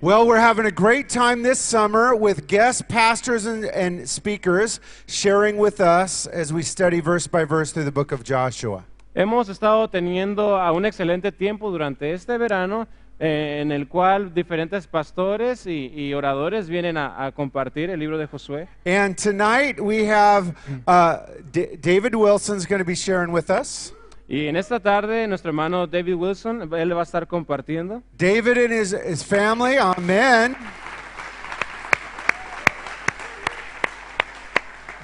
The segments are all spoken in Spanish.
Well, we're having a great time this summer with guest pastors and speakers sharing with us as we study verse by verse through the book of Joshua. Hemos estado teniendo un excelente tiempo durante este verano en el cual diferentes pastores y oradores vienen a compartir el libro de Josué. And tonight we have David Wilson's going to be sharing with us. Y en esta tarde nuestro hermano David Wilson, él va a estar compartiendo. David and his family, amen.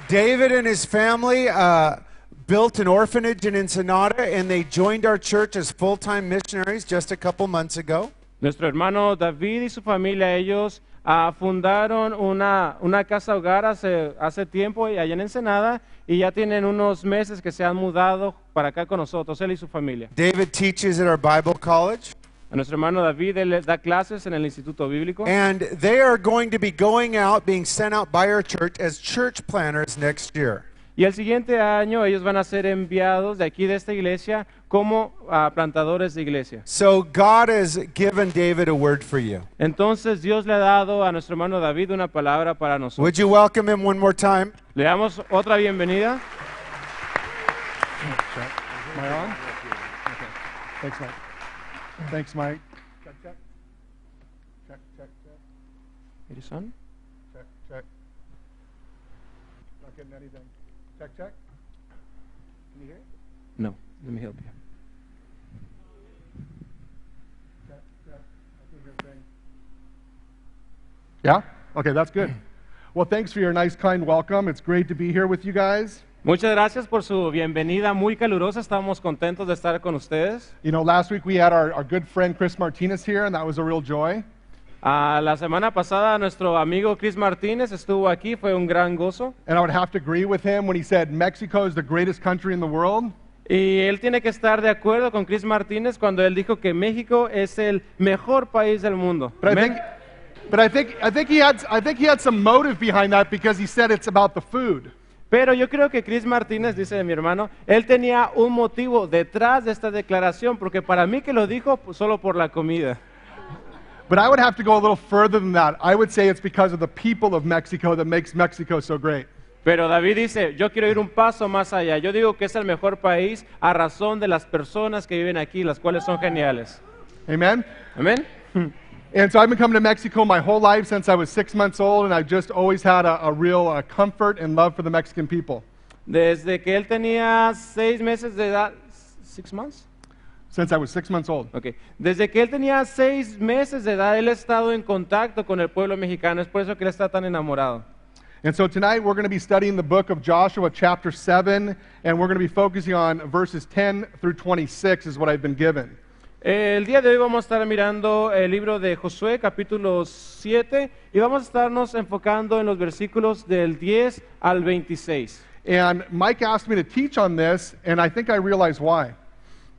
David and his family built an orphanage in Ensenada, and they joined our church as full-time missionaries just a couple months ago. Nuestro hermano David y su familia, ellos fundaron una casa hogar hace tiempo allá en Ensenada y ya tienen unos meses que se han mudado para acá con nosotros, él y su familia. David teaches at our Bible college. A nuestro hermano David, él da clases en el Instituto Bíblico. And they are going to be going out, being sent out by our church as church planners next year. Y el siguiente año ellos van a ser enviados de aquí de esta iglesia como plantadores de iglesia. So God has given David a word for you. Entonces Dios le ha dado a nuestro hermano David una palabra para nosotros. Would you welcome him one more time? Le damos otra bienvenida. Am I on? Okay. Thanks, Mike. Thanks, Mike. Check, check. Check, check, check. It is on? Check, check. Not getting anything. Check, check. Can you hear it? No, let me help you. Check, check. I can hear a thing. Yeah? Okay, that's good. Well, thanks for your nice, kind welcome. It's great to be here with you guys. Muchas gracias por su bienvenida muy calurosa. Estamos contentos de estar con ustedes. You know, last week we had our good friend Chris Martinez here, and that was a real joy. La semana pasada nuestro amigo Chris Martínez estuvo aquí, fue un gran gozo. And I would have to agree with him when he said Mexico is the greatest country in the world. Y él tiene que estar de acuerdo con Chris Martínez cuando él dijo que México es el mejor país del mundo. But Amén. I think he had some motive behind that because he said it's about the food. Pero yo creo que Chris Martínez, dice mi hermano, él tenía un motivo detrás de esta declaración, porque para mí que lo dijo solo por la comida. But I would have to go a little further than that. I would say it's because of the people of Mexico that makes Mexico so great. Pero David dice, yo quiero ir un paso más allá. Yo digo que es el mejor país a razón de las personas que viven aquí, las cuales son geniales. Amen? Amén. And so I've been coming to Mexico my whole life since I was 6 months old, and I've just always had a real comfort and love for the Mexican people. Desde que él tenía 6 meses de edad, 6 months? Since I was 6 months old. Okay. Desde que él tenía 6 meses de edad, él ha estado en contacto con el pueblo mexicano. Es por eso que él está tan enamorado. And so tonight we're going to be studying the book of Joshua, chapter 7, and we're going to be focusing on verses 10 through 26 is what I've been given. El día de hoy vamos a estar mirando el libro de Josué, capítulo 7, y vamos a estarnos enfocando en los versículos del 10 al 26. And Mike asked me to teach on this, and I think I realize why.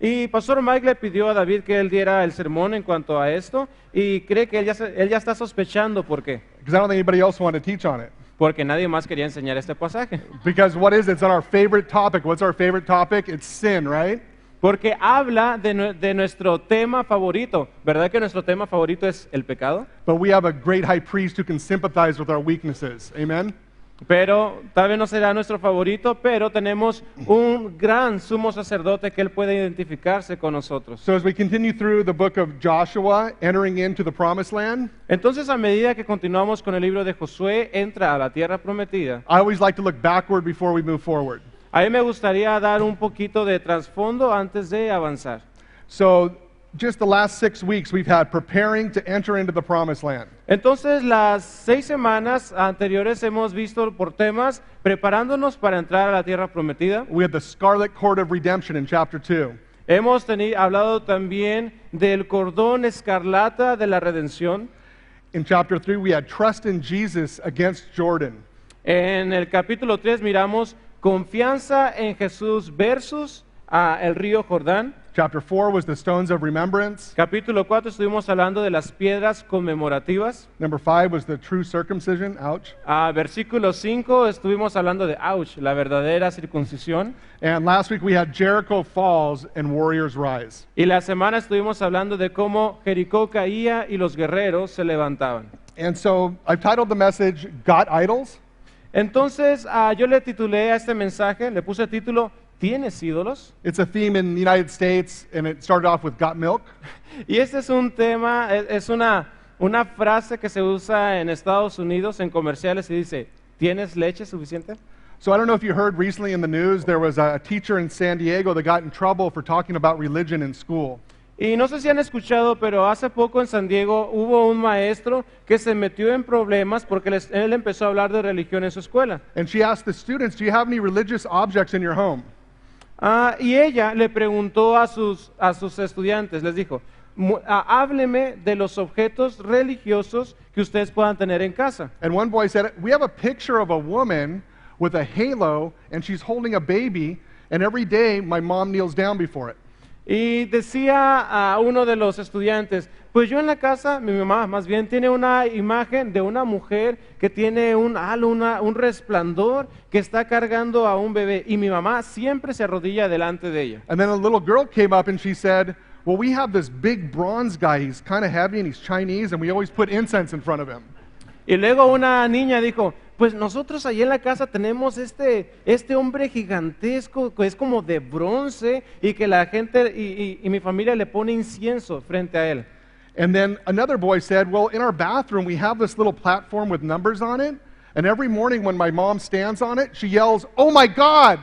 Y Pastor Mike le pidió a David que él diera el sermón en cuanto a esto, y cree que él ya está sospechando por qué. Because I don't think anybody else wanted to teach on it. Porque nadie más quería enseñar este pasaje. Because what is it? It's on our favorite topic. What's our favorite topic? It's sin, right? Porque habla de nuestro tema favorito. ¿Verdad que nuestro tema favorito es el pecado? But we have a great high priest who can sympathize with our weaknesses. Amen? Pero tal vez no será nuestro favorito, pero tenemos un gran sumo sacerdote que él puede identificarse con nosotros. So as we continue through the book of Joshua, entering into the promised land, Entonces, a medida que continuamos con el libro de Josué, entra a la tierra prometida. I always like to look backward before we move forward. A mí me gustaría dar un poquito de trasfondo antes de avanzar. So just the last 6 weeks we've had preparing to enter into the promised land. Entonces, las 6 semanas anteriores hemos visto por temas preparándonos para entrar a la tierra prometida. We had the scarlet cord of redemption in chapter 2. Hemos hablado también del cordón escarlata de la redención. In chapter 3 we had trust in Jesus against Jordan. En el capítulo 3 miramos confianza en Jesús versus el río Jordán. Chapter 4 was the stones of remembrance. Capítulo 4 estuvimos hablando de las piedras conmemorativas. Number 5 was the true circumcision. Ouch. Versículo 5 estuvimos hablando de ouch, la verdadera circuncisión. And last week we had Jericho falls and warriors rise. Y la semana estuvimos hablando de cómo Jericó caía y los guerreros se levantaban. And so I've titled the message, Got Idols? Entonces yo le titulé a este mensaje, le puse el título, ¿tienes ídolos? It's a theme in the United States, and it started off with Got Milk? Y este es un tema, es una frase que se usa en Estados Unidos en comerciales y dice, ¿tienes leche suficiente? So I don't know if you heard recently in the news, there was a teacher in San Diego that got in trouble for talking about religion in school. Y no sé si han escuchado, pero hace poco en San Diego hubo un maestro que se metió en problemas porque él empezó a hablar de religión en su escuela. And she asked the students, do you have any religious objects in your home? Y ella le preguntó a sus estudiantes, les dijo, hábleme de los objetos religiosos que ustedes puedan tener en casa. And one boy said, we have a picture of a woman with a halo, and she's holding a baby, and every day my mom kneels down before it. Y decía a uno de los estudiantes, pues yo en la casa, mi mamá más bien tiene una imagen de una mujer que tiene un halo, un resplandor que está cargando a un bebé y mi mamá siempre se arrodilla delante de ella. And then a little girl came up and she said, well, we have this big bronze guy, he's kind of heavy and he's Chinese, and we always put incense in front of him. Y luego una niña dijo, pues nosotros allí en la casa tenemos este hombre gigantesco que es como de bronce y que la gente y mi familia le pone incienso frente a él. And then another boy said, well, in our bathroom we have this little platform with numbers on it, and every morning when my mom stands on it, she yells, oh my God!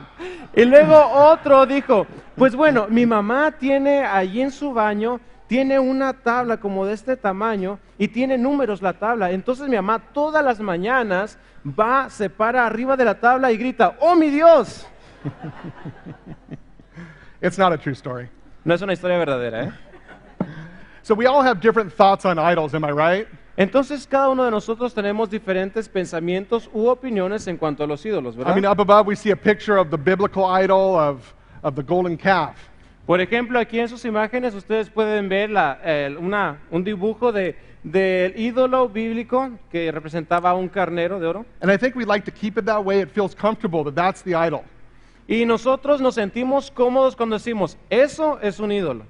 Y luego otro dijo, pues bueno, mi mamá tiene allí en su baño, tiene una tabla como de este tamaño y tiene números la tabla. Entonces mi mamá todas las mañanas se para arriba de la tabla y grita, ¡oh mi Dios! It's not a true story. No es una historia verdadera, ¿eh? So we all have different thoughts on idols, am I right? Entonces cada uno de nosotros tenemos diferentes pensamientos u opiniones en cuanto a los ídolos, I mean, ¿verdad? up above we see a picture of the biblical idol of the golden calf. Por ejemplo, aquí en sus imágenes ustedes pueden ver un dibujo del ídolo bíblico que representaba un carnero de oro. And I think we'd like to keep it that way. It feels comfortable that that's the idol. Y nosotros nos sentimos cómodos cuando decimos, eso es un ídolo.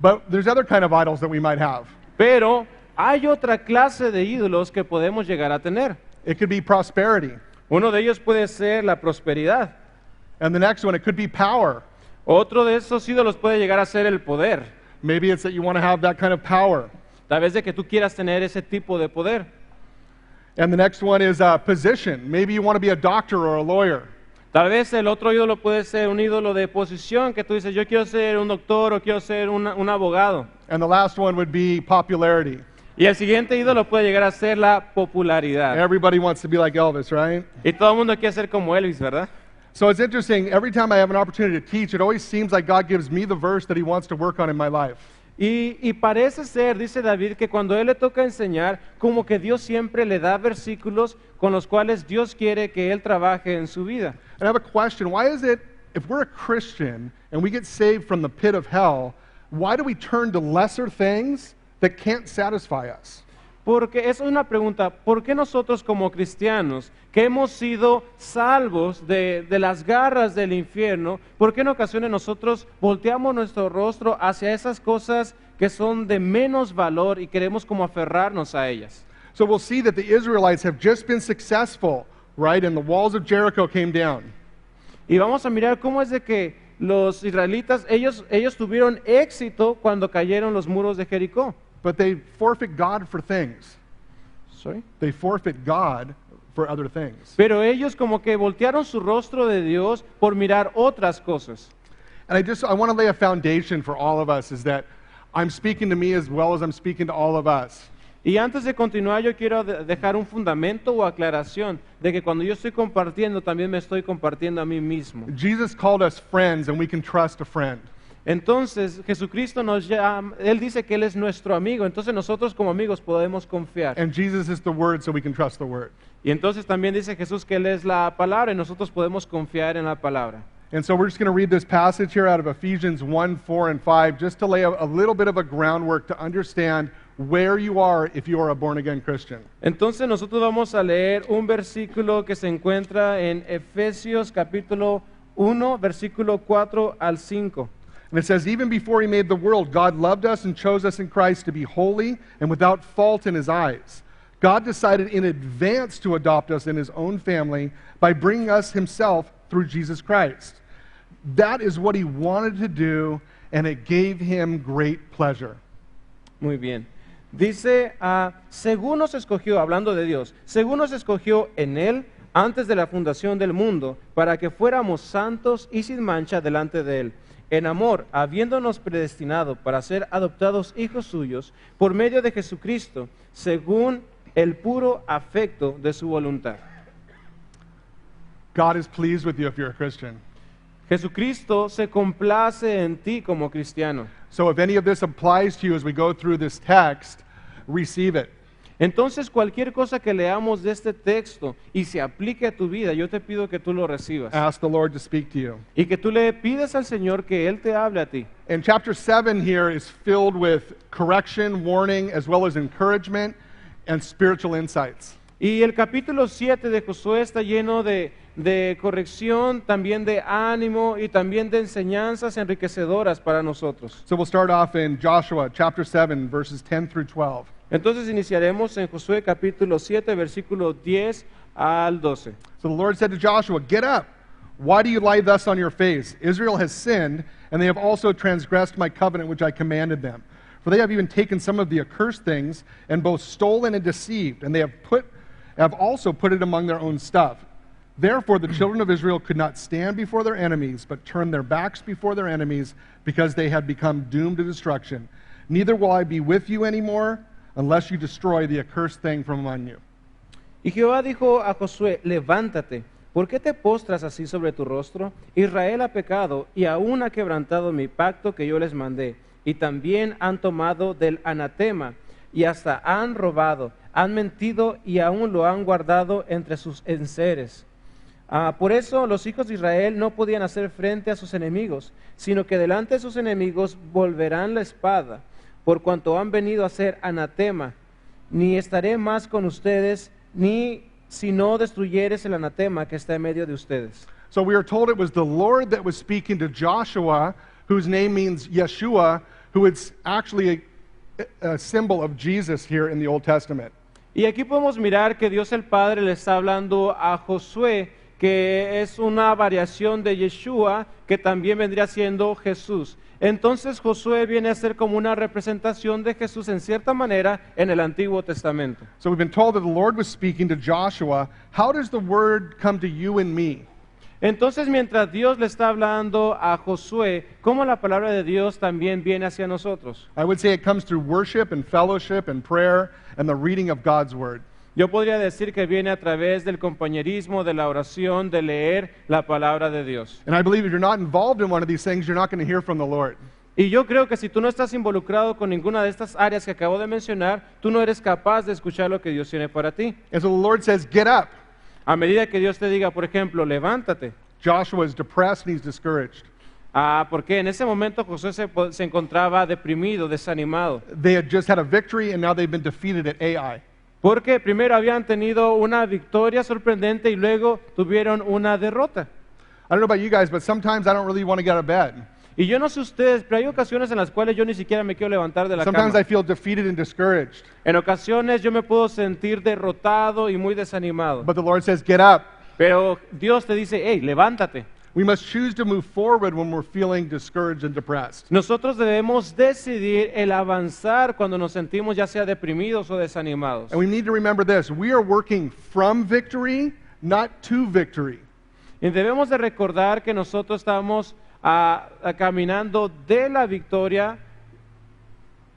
But there's other kind of idols that we might have. Pero hay otra clase de ídolos que podemos llegar a tener. It could be prosperity. Uno de ellos puede ser la prosperidad. And the next one, it could be power. Otro de esos ídolos puede llegar a ser el poder. Maybe it's that you want to have that kind of power. Tal vez de que tú quieras tener ese tipo de poder. And the next one is position. Maybe you want to be a doctor or a lawyer. Tal vez el otro ídolo puede ser un ídolo de posición, que tú dices, yo quiero ser un doctor o quiero ser un abogado. And the last one would be popularity. Y el siguiente ídolo puede llegar a ser la popularidad. Everybody wants to be like Elvis, right? Y todo el mundo quiere ser como Elvis, ¿verdad? So it's interesting. Every time I have an opportunity to teach, it always seems like God gives me the verse that He wants to work on in my life. Y parece ser, dice David, que cuando él le toca enseñar, como que Dios siempre le da versículos con los cuales Dios quiere que él trabaje en su vida. And I have a question. Why is it, if we're a Christian and we get saved from the pit of hell, why do we turn to lesser things that can't satisfy us? Porque esa es una pregunta, ¿por qué nosotros como cristianos, que hemos sido salvos de las garras del infierno, por qué en ocasiones nosotros volteamos nuestro rostro hacia esas cosas que son de menos valor y queremos como aferrarnos a ellas? So we'll see that the Israelites have just been successful, right? And the walls of Jericho came down. Y vamos a mirar cómo es de que los israelitas, ellos tuvieron éxito cuando cayeron los muros de Jericó. But they forfeit God for things. Sorry. They forfeit God for other things. Pero ellos como que voltearon su rostro de Dios por mirar otras cosas. And I want to lay a foundation for all of us, is that I'm speaking to me as well as I'm speaking to all of us. Y antes de continuar, yo quiero dejar un fundamento o aclaración de que cuando yo estoy compartiendo, también me estoy compartiendo a mí mismo. Jesus called us friends, and we can trust a friend. Entonces, Jesucristo nos llama, Él dice que Él es nuestro amigo, entonces nosotros como amigos podemos confiar. And Jesus is the Word, so we can trust the Word. Y entonces también dice Jesús que Él es la palabra y nosotros podemos confiar en la palabra. And so we're just going to read this passage here out of Ephesians 1, 4, and 5, just to lay a little bit of a groundwork to understand where you are if you are a born-again Christian. Entonces nosotros vamos a leer un versículo que se encuentra en Efesios capítulo 1, versículo 4 al 5. And it says, even before he made the world, God loved us and chose us in Christ to be holy and without fault in his eyes. God decided in advance to adopt us in his own family by bringing us himself through Jesus Christ. That is what he wanted to do, and it gave him great pleasure. Muy bien. Dice, según nos escogió, hablando de Dios, según nos escogió en Él antes de la fundación del mundo, para que fuéramos santos y sin mancha delante de Él, en amor, habiéndonos predestinado para ser adoptados hijos suyos por medio de Jesucristo, según el puro afecto de su voluntad. God is pleased with you if you're a Christian. Jesucristo se complace en ti como cristiano. So if any of this applies to you as we go through this text, receive it. Entonces, cualquier cosa que leamos de este texto y se aplique a tu vida, yo te pido que tú lo recibas. Ask the Lord to speak to you. Y que tú le pidas al Señor que Él te hable a ti. And chapter 7 here is filled with correction, warning, as well as encouragement and spiritual insights. Y el capítulo 7 de Josué está lleno de corrección, también de ánimo y también de enseñanzas enriquecedoras para nosotros. So we'll start off in Joshua chapter 7, verses 10 through 12. Entonces iniciaremos en Josué capítulo 7, versículo 10 al 12. So the Lord said to Joshua, get up. Why do you lie thus on your face? Israel has sinned, and they have also transgressed my covenant which I commanded them. For they have even taken some of the accursed things, and both stolen and deceived, and they have also put it among their own stuff. Therefore the children of Israel could not stand before their enemies, but turned their backs before their enemies, because they had become doomed to destruction. Neither will I be with you anymore, unless you destroy the accursed thing from among you. Y Jehová dijo a Josué, levántate, ¿por qué te postras así sobre tu rostro? Israel ha pecado y aún ha quebrantado mi pacto que yo les mandé, y también han tomado del anatema, y hasta han robado, han mentido y aún lo han guardado entre sus enseres. Por eso los hijos de Israel no podían hacer frente a sus enemigos, sino que delante de sus enemigos volverán la espada, por cuanto han venido a ser anatema. Ni estaré más con ustedes, ni si no destruyeres el anatema que está en medio de ustedes. So we are told it was the Lord that was speaking to Joshua, whose name means Yeshua, who is actually a symbol of Jesus here in the Old Testament. Y aquí podemos mirar que Dios el Padre le está hablando a Josué, que es una variación de Yeshua, que también vendría siendo Jesús. Entonces Josué viene a ser como una representación de Jesús en cierta manera en el Antiguo Testamento. So we've been told that the Lord was speaking to Joshua. How does the word come to you and me? Entonces mientras Dios le está hablando a Josué, ¿cómo la palabra de Dios también viene hacia nosotros? I would say it comes through worship and fellowship and prayer and the reading of God's word. Yo podría decir que viene a través del compañerismo, de la oración, de leer la palabra de Dios. And I believe if you're not involved in one of these things, you're not going to hear from the Lord. Y yo creo que si tú no estás involucrado con ninguna de estas áreas que acabo de mencionar, tú no eres capaz de escuchar lo que Dios tiene para ti. And so the Lord says, get up. A medida que Dios te diga, por ejemplo, levántate. Joshua is depressed and he's discouraged. Porque en ese momento Josué se encontraba deprimido, desanimado. They had just had a victory and now they've been defeated at Ai. Porque primero habían tenido una victoria sorprendente y luego tuvieron una derrota. I don't know about you guys, but sometimes I don't really want to get out of bed. Y yo no sé ustedes, pero hay ocasiones en las cuales yo ni siquiera me quiero levantar de la Sometimes cama. I feel defeated and discouraged. En ocasiones yo me puedo sentir derrotado y muy desanimado. But the Lord says, get up. Pero Dios te dice, hey, levántate. We must choose to move forward when we're feeling discouraged and depressed. Nosotros debemos decidir el avanzar cuando nos sentimos ya sea deprimidos o desanimados. And we need to remember this. We are working from victory, not to victory. Y debemos de recordar que nosotros estamos caminando de la victoria.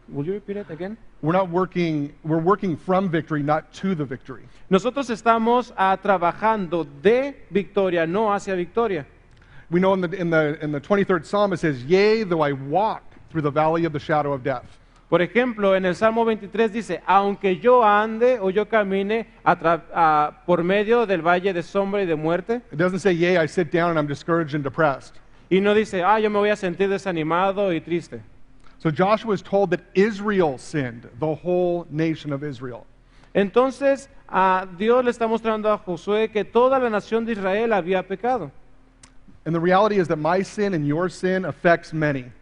Will you repeat it again? We're working from victory, not to the victory. Nosotros estamos trabajando de victoria, no hacia victoria. We know in the 23rd Psalm it says, yea, though I walk through the valley of the shadow of death. Por ejemplo, en el Salmo 23 dice, aunque yo ande o yo camine por medio del valle de sombra y de muerte, It doesn't say, yea, I sit down and I'm discouraged and depressed. y no dice, yo me voy a sentir desanimado y triste. So Joshua is told that Israel sinned, the whole nation of Israel. Entonces, Dios le está mostrando a Josué que toda la nación de Israel había pecado. And the reality is that my sin and your sin affects many.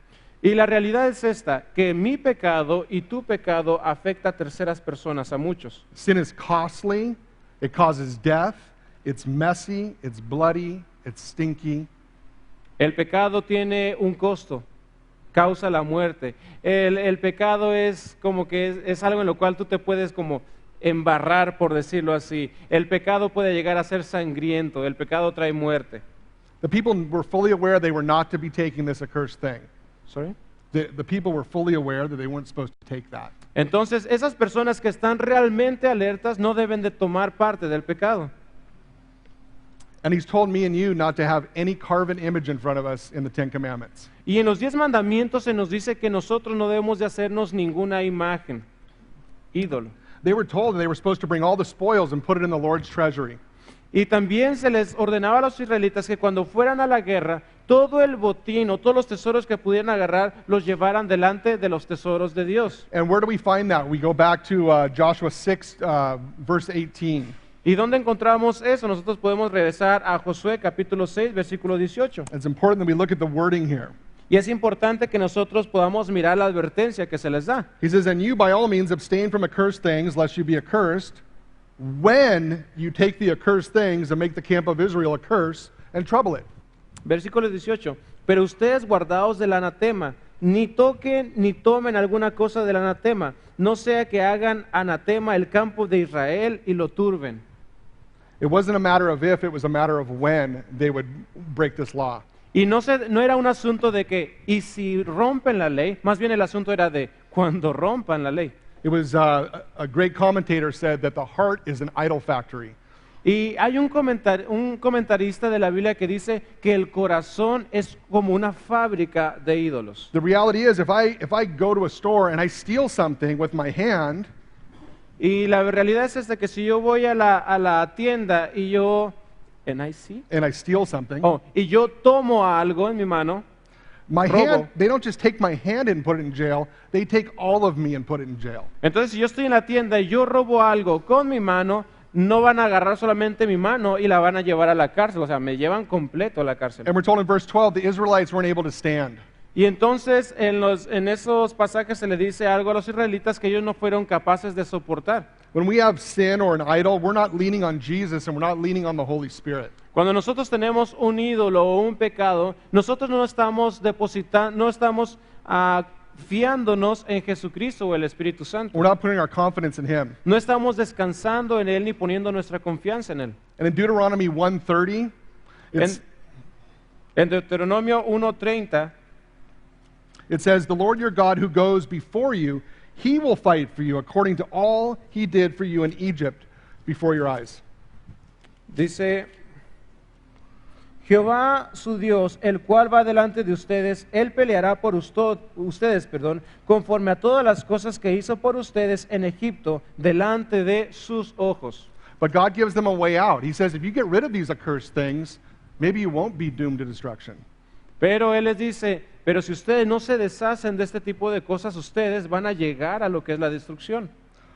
Y la realidad es esta, que mi pecado y tu pecado afecta a terceras personas, a muchos. Sin is costly, it causes death, it's messy, it's bloody, it's stinky. El pecado tiene un costo, causa la muerte. El pecado es como que es algo en lo cual tú te puedes como embarrar, por decirlo así. El pecado puede llegar a ser sangriento, el pecado trae muerte. The people were fully aware they were not to be taking this accursed thing. Sorry. The people were fully aware that they weren't supposed to take that. Entonces, esas personas que están realmente alertas no deben de tomar parte del pecado. And he's told me and you not to have any carven image in front of us in the Ten Commandments. Y en los 10 mandamientos se nos dice que nosotros no debemos de hacernos ninguna imagen, ídolo. They were told that they were supposed to bring all the spoils and put it in the Lord's treasury. Y también se les ordenaba a los israelitas que cuando fueran a la guerra, todo el botín o todos los tesoros que pudieran agarrar, los llevaran delante de los tesoros de Dios. And where do we find that? We go back to Joshua 6, verse 18. ¿Y dónde encontramos eso? Nosotros podemos regresar a Josué capítulo 6, versículo 18. It's important that we look at the wording here. Y es importante que nosotros podamos mirar la advertencia que se les da. He says, and you by all means abstain from accursed things, lest you be accursed, when you take the accursed things and make the camp of Israel a curse and trouble it. Versículo 18. Pero ustedes guardaos del anatema, ni toquen ni tomen alguna cosa del anatema, no sea que hagan anatema el campo de Israel y lo turben. It wasn't a matter of if, it was a matter of when they would break this law. Y no era un asunto de que, y si rompen la ley, más bien el asunto era de cuando rompan la ley. It was a great commentator said that the heart is an idol factory. Y hay un comentarista de la Biblia que dice que el corazón es como una fábrica de ídolos. The reality is, if I go to a store and I steal something with my hand, Y la realidad es esta, que si yo voy a la tienda y yo, and I steal something, y yo tomo algo en mi mano, my robo. hand, they don't just take my hand and put it in jail, they take all of me and put it in jail. entonces si yo estoy en la tienda y yo robo algo con mi mano, no van a agarrar solamente mi mano y la van a llevar a la cárcel, o sea, me llevan completo a la cárcel. And we're told in verse 12, the Israelites weren't able to stand. Y entonces en esos pasajes se le dice algo a los israelitas que ellos no fueron capaces de soportar. When we have sin or an idol, we're not leaning on Jesus and we're not leaning on the Holy Spirit. Cuando nosotros tenemos un ídolo o un pecado, nosotros no estamos fiándonos en Jesucristo o el Espíritu Santo. We're not putting our confidence in Him. No estamos descansando en Él ni poniendo nuestra confianza en Él. And in Deuteronomy 1:30, En Deuteronomio 1:30 it says, the Lord your God who goes before you, He will fight for you according to all He did for you in Egypt before your eyes. dice, Jehová su Dios, el cual va delante de ustedes, Él peleará por ustedes, conforme a todas las cosas que hizo por ustedes en Egipto, delante de sus ojos. But God gives them a way out. He says, if you get rid of these accursed things, maybe you won't be doomed to destruction. Pero Él les dice, pero si ustedes no se deshacen de este tipo de cosas, ustedes van a llegar a lo que es la destrucción.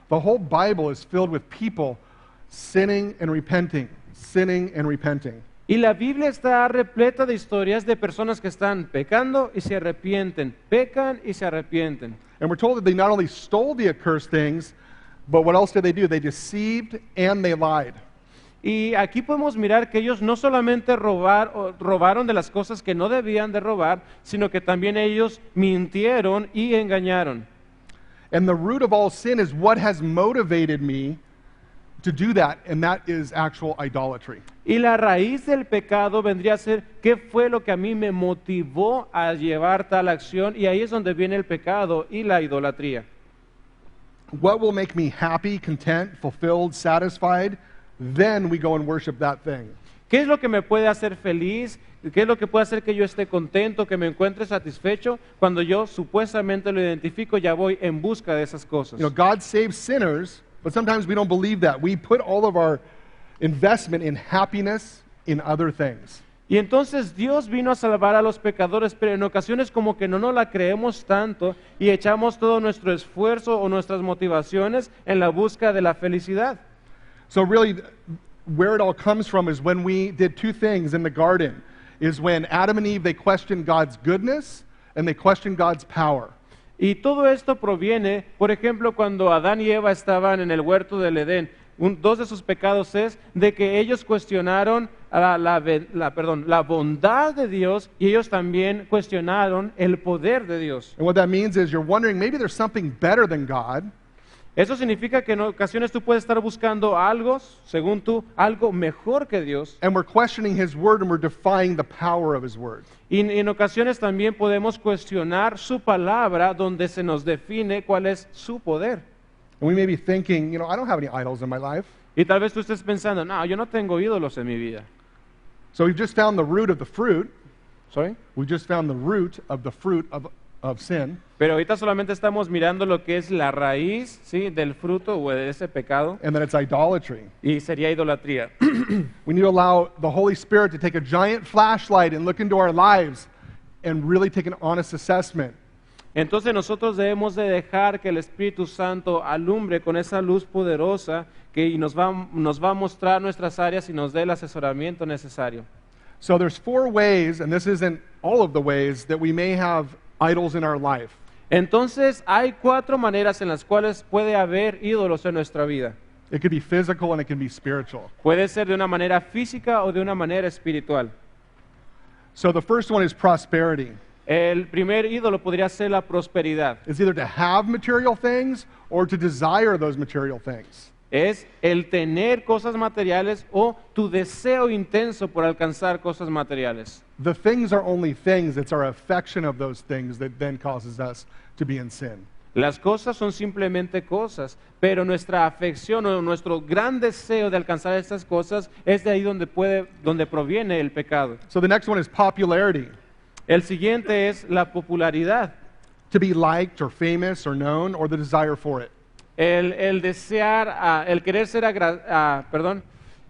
The whole Bible is filled with people sinning and repenting, sinning and repenting. Y la Biblia está repleta de historias de personas que están pecando y se arrepienten, pecan y se arrepienten. And we're told that they not only stole the accursed things, but what else did they do? They deceived and they lied. Y aquí podemos mirar que ellos no solamente robaron de las cosas que no debían de robar, sino que también ellos mintieron y engañaron. And the root of all sin is what has motivated me to do that, and that is actual idolatry. Y la raíz del pecado vendría a ser qué fue lo que a mí me motivó a llevar tal acción, y ahí es donde viene el pecado y la idolatría. What will make me happy, content, fulfilled, satisfied? Then we go and worship that thing. ¿Qué es lo que me puede hacer feliz? ¿Qué es lo que puede hacer que yo esté contento, que me encuentre satisfecho? Cuando yo supuestamente lo identifico, ya voy en busca de esas cosas. You know, God saves sinners, but sometimes we don't believe that. We put all of our investment in happiness in other things. Y entonces Dios vino a salvar a los pecadores, pero en ocasiones como que no nos la creemos tanto y echamos todo nuestro esfuerzo o nuestras motivaciones en la busca de la felicidad. So really, where it all comes from is when we did two things in the garden, is when Adam and Eve, they questioned God's goodness and they questioned God's power. Y todo esto proviene, por ejemplo, cuando Adán y Eva estaban en el huerto del Edén. Dos de sus pecados es de que ellos cuestionaron la bondad de Dios y ellos también cuestionaron el poder de Dios. And what that means is you're wondering, maybe there's something better than God, Eso significa que en ocasiones tú puedes estar buscando algo, según tú, algo mejor que Dios. and we're questioning His word and we're defying the power of His word. Y en ocasiones también podemos cuestionar su palabra donde se nos define cuál es su poder. And we may be thinking, you know, I don't have any idols in my life. Y tal vez tú estés pensando, no, yo no tengo ídolos en mi vida. So we've just found the root of the fruit. ¿Sorry? We just found the root of sin. Pero ahorita solamente estamos mirando lo que es la raíz, ¿sí?, del fruto o de ese pecado, And then it's idolatry. y sería idolatría. We need to allow the Holy Spirit to take a giant flashlight and look into our lives and really take an honest assessment. Entonces nosotros debemos de dejar que el Espíritu Santo alumbre con esa luz poderosa que nos va a mostrar nuestras áreas y nos dé el asesoramiento necesario. So there's four ways, and this isn't all of the ways, that we may have idols in our life. Entonces hay 4 maneras en las cuales puede haber ídolos en nuestra vida. It could be physical and it can be spiritual. Puede ser de una manera física o de una manera espiritual. So the first one is prosperity. El primer ídolo podría ser la prosperidad. It's either to have material things or to desire those material things. Es el tener cosas materiales o tu deseo intenso por alcanzar cosas materiales. The things are only things. It's our affection of those things that then causes us to be in sin. Las cosas son simplemente cosas, pero nuestra afección o nuestro gran deseo de alcanzar estas cosas es de ahí donde proviene el pecado. So the next one is popularity. El siguiente es la popularidad. To be liked or famous or known, or the desire for it. El desear, el querer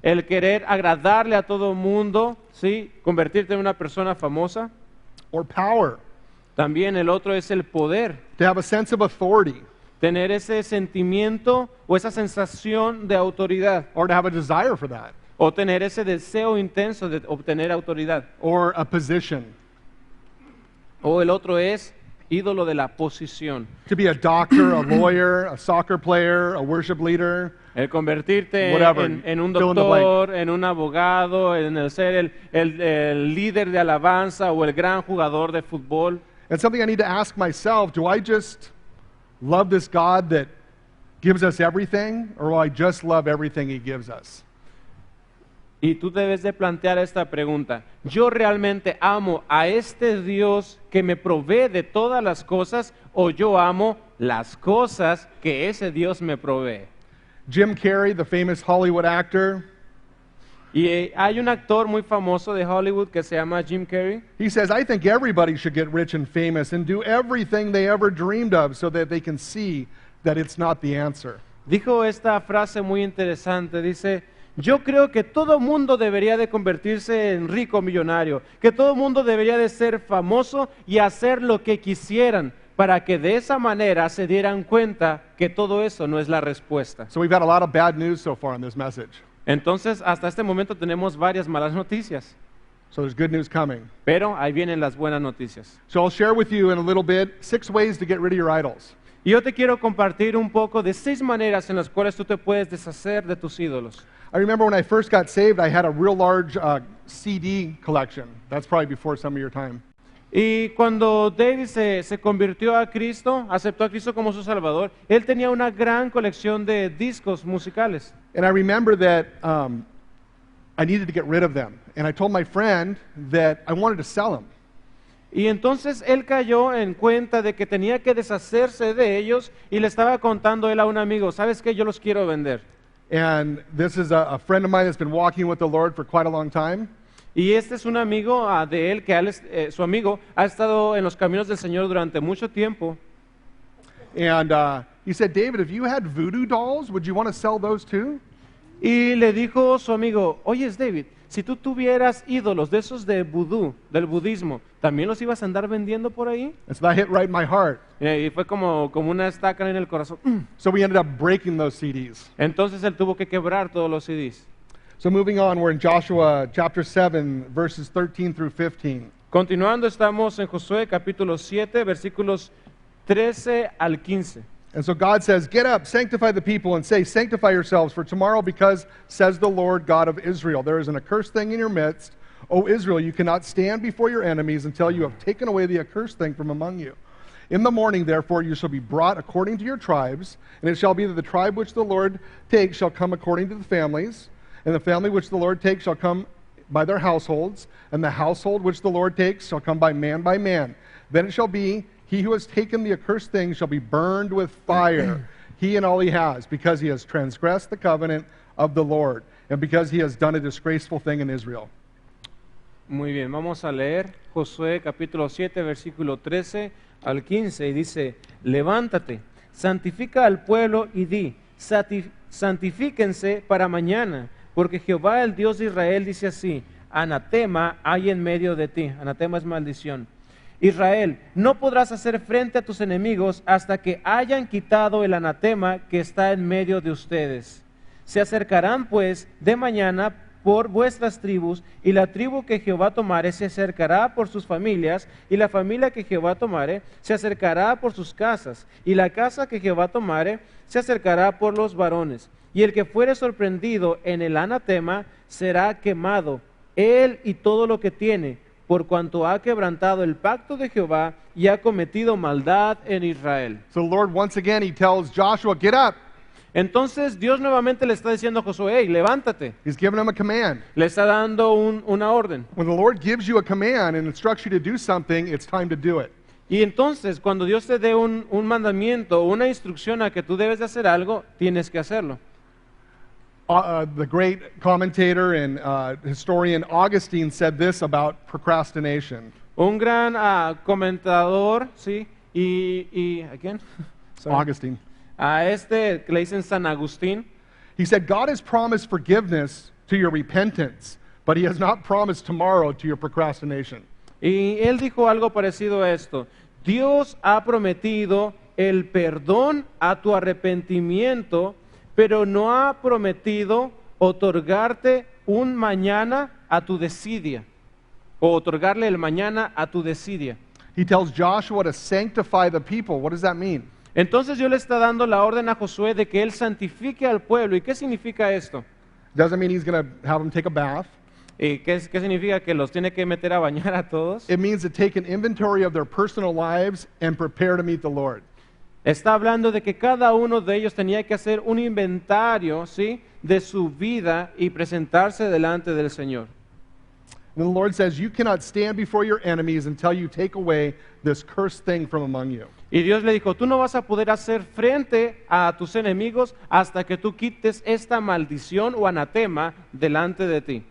el querer agradarle a todo el mundo, ¿sí?, convertirte en una persona famosa. Or power. También el otro es el poder, To have a sense of authority. tener ese sentimiento o esa sensación de autoridad, Or to have a desire for that. o tener ese deseo intenso de obtener autoridad. Or a position. O el otro es ídolo de la posición, To be a doctor, a lawyer, a soccer player, a worship leader. el convertirte Whatever, en un fill in the blank. doctor, en un abogado, en el ser el líder de alabanza o el gran jugador de fútbol. And something I need to ask myself, do I just love this God that gives us everything, or will I just love everything He gives us? Y tú debes de plantear esta pregunta. ¿Yo realmente amo a este Dios que me provee de todas las cosas o yo amo las cosas que ese Dios me provee? Jim Carrey, the famous Hollywood actor, Y hay un actor muy famoso de Hollywood que se llama Jim Carrey. he says, I think everybody should get rich and famous and do everything they ever dreamed of so that they can see that it's not the answer. Dijo esta frase muy interesante, dice, yo creo que todo mundo debería de convertirse en rico millonario, que todo mundo debería de ser famoso y hacer lo que quisieran, para que de esa manera se dieran cuenta que todo eso no es la respuesta. So we've had a lot of bad news so far in this message. Entonces, hasta este momento tenemos varias malas noticias, So there's good news coming. pero ahí vienen las buenas noticias. So I'll share with you in a little bit 6 ways to get rid of your idols. Y yo te quiero compartir un poco de 6 maneras en las cuales tú te puedes deshacer de tus ídolos. I remember when I first got saved, I had a real large CD collection. That's probably before some of your time. Y cuando David se convirtió a Cristo, aceptó a Cristo como su Salvador, él tenía una gran colección de discos musicales. And I remember that I needed to get rid of them. And I told my friend that I wanted to sell them. Y entonces él cayó en cuenta de que tenía que deshacerse de ellos y le estaba contando él a un amigo, ¿sabes qué? Yo los quiero vender. And this is a friend of mine that's been walking with the Lord for quite a long time. Y este es un amigo de él, su amigo ha estado en los caminos del Señor durante mucho tiempo. And he said, David, if you had voodoo dolls, would you want to sell those too? Y le dijo su amigo, oyes David, si tú tuvieras ídolos de esos de vudú, del budismo, ¿también los ibas a andar vendiendo por ahí? And so that hit right in my heart. Y fue como una estaca en el corazón. So we ended up breaking those CDs. Entonces él tuvo que quebrar todos los CDs. So moving on, we're in Joshua chapter 7, verses 13 through 15. Continuando, estamos en Josué capítulo 7, versículos 13 al 15. And so God says, get up, sanctify the people, and say, sanctify yourselves for tomorrow, because, says the Lord God of Israel, there is an accursed thing in your midst. O Israel, you cannot stand before your enemies until you have taken away the accursed thing from among you. In the morning, therefore, you shall be brought according to your tribes, and it shall be that the tribe which the Lord takes shall come according to the families, and the family which the Lord takes shall come by their households, and the household which the Lord takes shall come by man. Then it shall be, he who has taken the accursed thing shall be burned with fire, he and all he has, because he has transgressed the covenant of the Lord, and because he has done a disgraceful thing in Israel. Muy bien, vamos a leer Josué capítulo 7, versículo 13 al 15, y dice, levántate, santifica al pueblo y di, santifíquense para mañana, porque Jehová el Dios de Israel dice así, anatema hay en medio de ti, anatema es maldición. Israel, no podrás hacer frente a tus enemigos hasta que hayan quitado el anatema que está en medio de ustedes. Se acercarán pues de mañana por vuestras tribus, y la tribu que Jehová tomare se acercará por sus familias, y la familia que Jehová tomare se acercará por sus casas, y la casa que Jehová tomare se acercará por los varones. Y el que fuere sorprendido en el anatema será quemado, él y todo lo que tiene, por cuanto ha quebrantado el pacto de Jehová y ha cometido maldad en Israel. So the Lord, once again, he tells Joshua, get up. Entonces Dios nuevamente le está diciendo a Josué, hey, levántate. He's giving him a command. Le está dando una orden. When the Lord gives you a command and instructs you to do something, it's time to do it. Y entonces cuando Dios te dé un mandamiento o una instrucción a que tú debes de hacer algo, tienes que hacerlo. The great commentator and historian Augustine said this about procrastination. Un gran comentador, ¿sí? ¿A quién? Sorry. Augustine. A este que le dicen San Agustín. He said, God has promised forgiveness to your repentance, but he has not promised tomorrow to your procrastination. Y él dijo algo parecido a esto. Dios ha prometido el perdón a tu arrepentimiento, pero no ha prometido otorgarte un mañana a tu desidia, o otorgarle el mañana a tu desidia. He tells Joshua to sanctify the people. What does that mean? Entonces Dios le está dando la orden a Josué de que él santifique al pueblo. ¿Y qué significa esto? Doesn't mean he's going to have them take a bath. ¿Y qué significa? ¿Que los tiene que meter a bañar a todos? It means to take an inventory of their personal lives and prepare to meet the Lord. Está hablando de que cada uno de ellos tenía que hacer un inventario, ¿sí?, de su vida y presentarse delante del Señor. And the Lord says, you cannot stand before your enemies until you take away this cursed thing from among you. Y Dios le dijo, tú no vas a poder hacer frente a tus enemigos hasta que tú quites esta maldición o anatema delante de ti.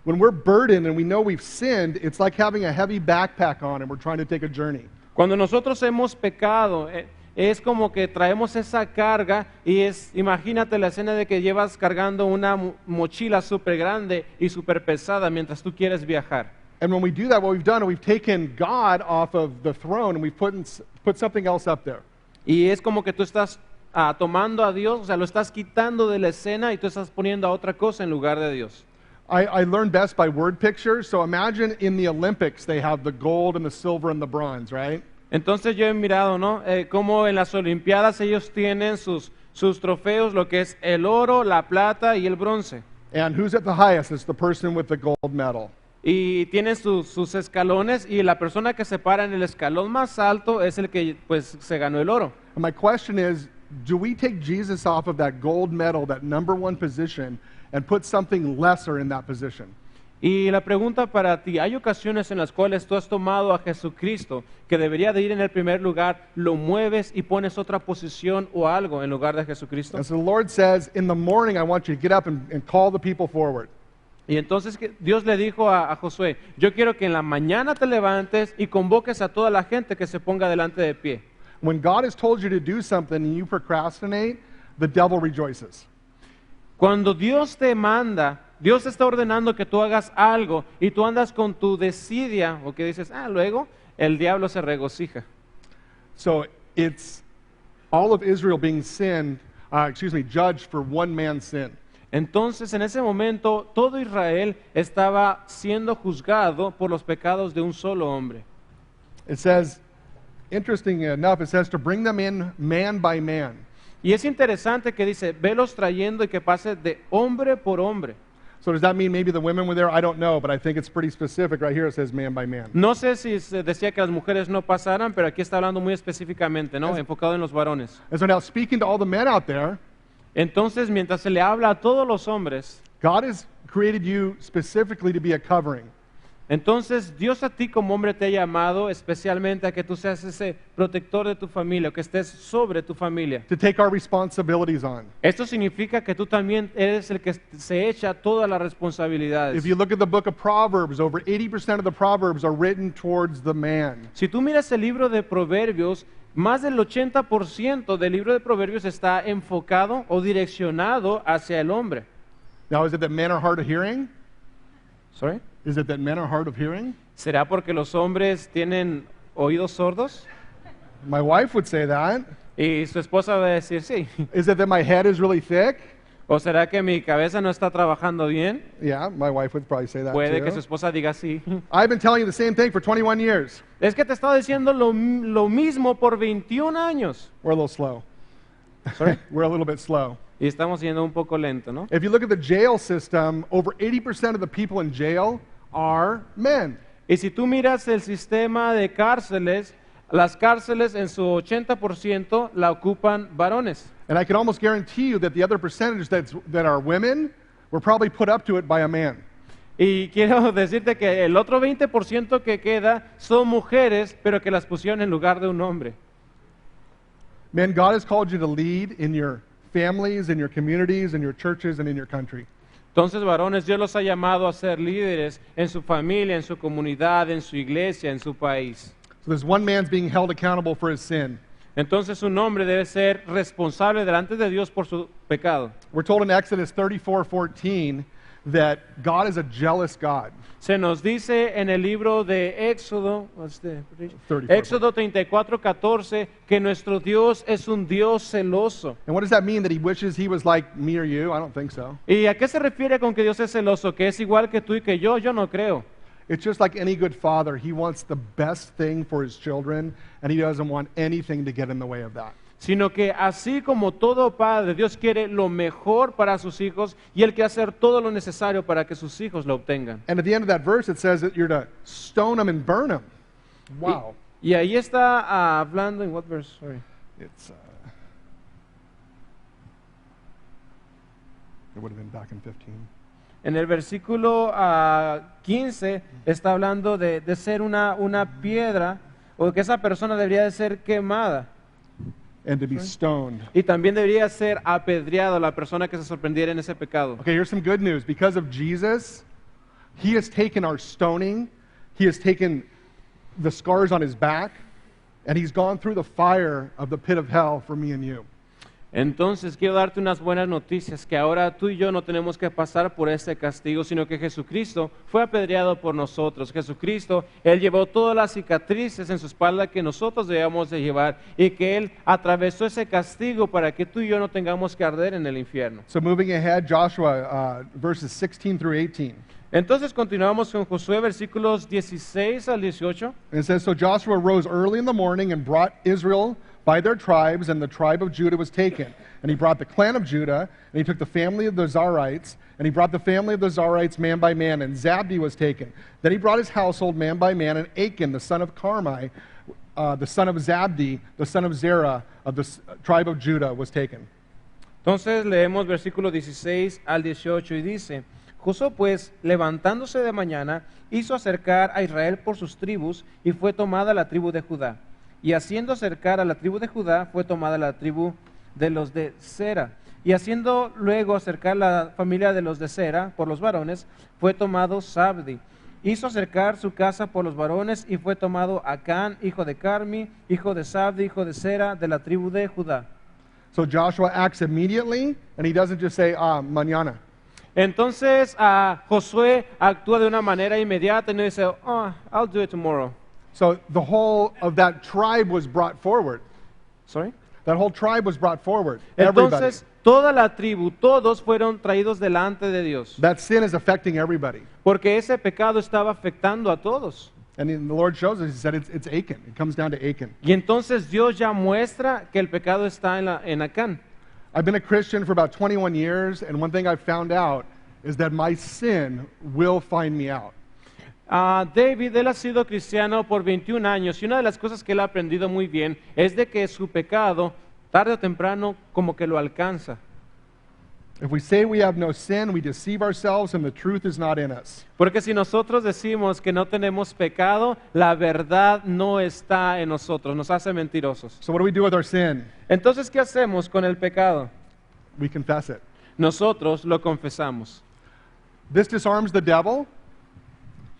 When we're burdened and we know we've sinned, it's like having a heavy backpack on and we're trying to take a journey. Cuando nosotros hemos pecado, es como que traemos esa carga y imagínate la escena de que llevas cargando una mochila súper grande y súper pesada mientras tú quieres viajar. And when we do that, what we've done, we've taken God off of the throne and we've put something else up there. Y es como que tú estás tomando a Dios, o sea, lo estás quitando de la escena y tú estás poniendo a otra cosa en lugar de Dios. I learned best by word pictures. So imagine in the Olympics, they have the gold and the silver and the bronze, right? Entonces yo he mirado, ¿no? Cómo en las Olimpiadas ellos tienen sus trofeos, lo que es el oro, la plata y el bronce. And who's at the highest? It's the person with the gold medal. Y tienen sus escalones y la persona que se para en el escalón más alto es el que pues se ganó el oro. And my question is, do we take Jesus off of that gold medal, that number one position, and put something lesser in that position? Y la pregunta para ti, ¿hay ocasiones en las cuales tú has tomado a Jesucristo, que debería de ir en el primer lugar, lo mueves y pones otra posición o algo en lugar de Jesucristo? And so the Lord says, in the morning, I want you to get up and call the people forward. Y entonces Dios le dijo a Josué, yo quiero que en la mañana te levantes y convoques a toda la gente que se ponga delante de pie. When God has told you to do something and you procrastinate, the devil rejoices. Cuando Dios te manda, Dios te está ordenando que tú hagas algo y tú andas con tu desidia o que dices, luego el diablo se regocija. So it's all of Israel being judged for one man's sin. Entonces, en ese momento, todo Israel estaba siendo juzgado por los pecados de un solo hombre. It says, interesting enough, it says to bring them in man by man. Y es interesante que dice, velos trayendo y que pase de hombre por hombre. So does that mean maybe the women were there? I don't know, but I think it's pretty specific. Right here it says man by man. No sé si se decía que las mujeres no pasaran, pero aquí está hablando muy específicamente, ¿no? Enfocado en los varones. And so now speaking to all the men out there, Entonces, mientras se le habla a todos los hombres, God has created you specifically to be a covering. entonces Dios a ti como hombre te ha llamado especialmente a que tú seas ese protector de tu familia, o que estés sobre tu familia. To take our responsibilities on. Esto significa que tú también eres el que se echa todas las responsabilidades. If you look at the book of Proverbs, over 80% of the Proverbs are written towards the man. Si tú miras el libro de Proverbios, más del 80% del libro de Proverbios está enfocado o direccionado hacia el hombre. Now, is it that men are hard of hearing? Sorry? Is it that men are hard of hearing? ¿Será porque los hombres tienen oídos sordos? My wife would say that. Y su esposa va a decir sí. Is it that my head is really thick? ¿O será que mi cabeza no está trabajando bien? Yeah, my wife would probably say that Puede que su too. esposa diga sí. I've been telling you the same thing for 21 years. Es que te he estado diciendo lo mismo por 21 años. We're a little slow. Sorry? We're a little bit slow. Y estamos yendo un poco lento, ¿no? If you look at the jail system, over 80% of the people in jail are men. Y si tú miras el sistema de cárceles, las cárceles en su 80% la ocupan varones. And I can almost guarantee you that the other percentage that are women were probably put up to it by a man. Y quiero decirte que el otro 20% que queda son mujeres, pero que las pusieron en lugar de un hombre. Men, God has called you to lead in your families, in your communities, in your churches, and in your country. Entonces, varones, Dios los ha llamado a ser líderes en su familia, en su comunidad, en su iglesia, en su país. So there's one man's being held accountable for his sin. Entonces, un hombre debe ser responsable delante de Dios por su pecado. We're told in Exodus 34:14 that God is a jealous God. Se nos dice en el libro de Éxodo, 34. Éxodo 34:14, que nuestro Dios es un Dios celoso. And what does that mean? That he wishes he was like me or you? I don't think so. ¿Y a qué se refiere con que Dios es celoso? ¿Que es igual que tú y que yo? Yo no creo. It's just like any good father. He wants the best thing for his children, and he doesn't want anything to get in the way of that. Sino que así como todo padre, Dios quiere lo mejor para sus hijos y Él quiere hacer todo lo necesario para que sus hijos lo obtengan. And at the end of that verse, it says that you're to stone them and burn them. Wow. Y ahí está hablando, ¿en what verse? Sorry. It's it would have been back in 15. En el versículo 15 está hablando de ser una piedra o que esa persona debería de ser quemada. And to be stoned. Y también debería ser apedreado la persona que se sorprendiera en ese pecado. Okay, here's some good news. Because of Jesus, he has taken our stoning, he has taken the scars on his back, and he's gone through the fire of the pit of hell for me and you. Entonces quiero darte unas buenas noticias, que ahora tú y yo no tenemos que pasar por este castigo, sino que Jesucristo fue apedreado por nosotros. Jesucristo, Él llevó todas las cicatrices en su espalda que nosotros debíamos de llevar y que Él atravesó ese castigo para que tú y yo no tengamos que arder en el infierno. So moving ahead, Joshua verses 16 through 18. Entonces continuamos con Josué, versículos 16 al 18. And it says, So Joshua rose early in the morning and brought Israel by their tribes, and the tribe of Judah was taken. And he brought the clan of Judah, and he took the family of the Zarites, and he brought the family of the Zarites man by man, and Zabdi was taken. Then he brought his household man by man, and Achan, the son of Carmi, the son of Zabdi, the son of Zerah, of the tribe of Judah, was taken. Entonces leemos versículo 16 al 18 y dice, Josué pues, levantándose de mañana, hizo acercar a Israel por sus tribus, y fue tomada la tribu de Judá. Y haciendo acercar a la tribu de Judá, fue tomada la tribu de los de Sera. Y haciendo luego acercar la familia de los de Sera por los varones, fue tomado Sabdi. Hizo acercar su casa por los varones, y fue tomado Acán, hijo de Carmi, hijo de Sabdi, hijo de Sera, de la tribu de Judá. So Joshua acts immediately, and he doesn't just say, mañana. Entonces Josué actúa de una manera inmediata y no dice, oh, I'll do it tomorrow. So the whole of that tribe was brought forward. Sorry. That whole tribe was brought forward. Everybody. Entonces toda la tribu, todos fueron traídos delante de Dios, That sin is affecting everybody. porque ese pecado estaba afectando a todos. And the Lord shows us, he said it's Achan. It comes down to Achan. Y entonces Dios ya muestra que el pecado está en Acán. I've been a Christian for about 21 years, and one thing I've found out is that my sin will find me out. David, él ha sido cristiano por 21 años y una de las cosas que él ha aprendido muy bien es de que su pecado, tarde o temprano, como que lo alcanza. If we say we have no sin, we deceive ourselves, and the truth is not in us. Porque si nosotros decimos que no tenemos pecado, la verdad no está en nosotros, nos hace mentirosos. So what do we do with our sin? Entonces, ¿qué hacemos con el pecado? We confess it. Nosotros lo confesamos. This disarms the devil.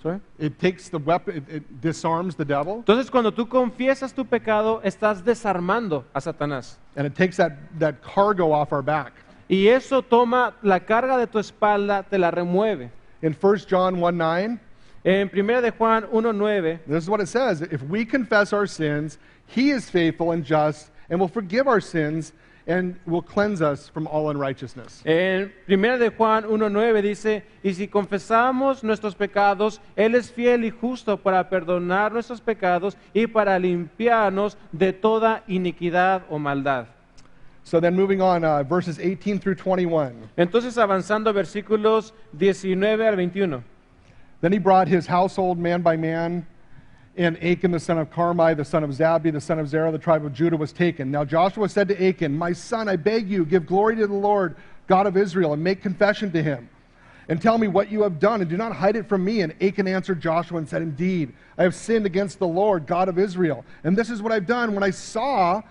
¿Sí? It takes the weapon, it disarms the devil, Entonces, cuando tú confiesas tu pecado, estás desarmando a Satanás. and it takes that cargo off our back. Y eso toma la carga de tu espalda, te la remueve. In 1 John 1:9, En 1 de Juan 1:9 this is what it says. If we confess our sins, he is faithful and just and will forgive our sins and will cleanse us from all unrighteousness. En 1 de Juan 1:9 dice, y si confesamos nuestros pecados, Él es fiel y justo para perdonar nuestros pecados y para limpiarnos de toda iniquidad o maldad. So then moving on, verses 18 through 21. Entonces avanzando versículos 19 al 21. Then he brought his household man by man, and Achan the son of Carmi, the son of Zabdi, the son of Zerah, the tribe of Judah, was taken. Now Joshua said to Achan, my son, I beg you, give glory to the Lord, God of Israel, and make confession to him. And tell me what you have done, and do not hide it from me. And Achan answered Joshua and said, indeed, I have sinned against the Lord, God of Israel. And this is what I've done. When I saw